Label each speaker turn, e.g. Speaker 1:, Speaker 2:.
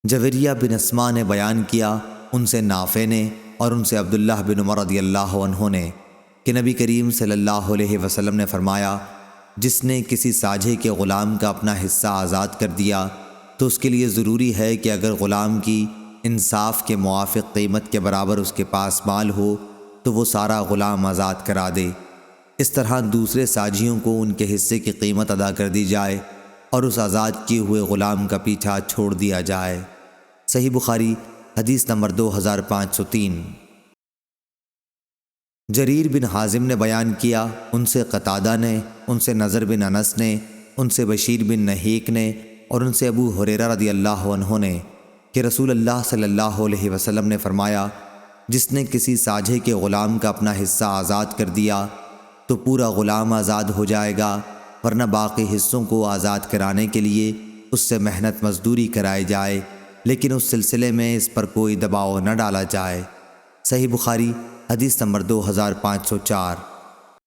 Speaker 1: جویریہ بن اسما نے بیان کیا، ان سے نافع نے اور ان سے عبداللہ بن عمر رضی اللہ عنہ نے کہ نبی کریم صلی اللہ علیہ وسلم نے فرمایا، جس نے کسی ساجھے کے غلام کا اپنا حصہ آزاد کر دیا تو اس کے لیے ضروری ہے کہ اگر غلام کی انصاف کے موافق قیمت کے برابر اس کے پاس مال ہو تو وہ سارا غلام آزاد کرا دے۔ اس طرح دوسرے ساجھیوں کو ان کے حصے کی قیمت ادا کر دی جائے اور اس آزاد کیے ہوئے غلام کا پیچھا چھوڑ دیا جائے۔ صحیح بخاری حدیث نمبر 2503۔ جریر بن حازم نے بیان کیا، ان سے قتادہ نے، ان سے نضر بن انس نے، ان سے بشیر بن نہیک نے اور ان سے ابو ہریرہ رضی اللہ عنہ نے کہ رسول اللہ صلی اللہ علیہ وسلم نے فرمایا، جس نے کسی ساجھے کے غلام کا اپنا حصہ آزاد کر دیا تو پورا غلام آزاد ہو جائے گا، ورنہ باقی حصوں کو آزاد کرانے کے لیے اس سے محنت مزدوری کرائی جائے، لیکن اس سلسلے میں اس پر کوئی دباؤ نہ ڈالا جائے۔ صحیح بخاری حدیث نمبر 2504۔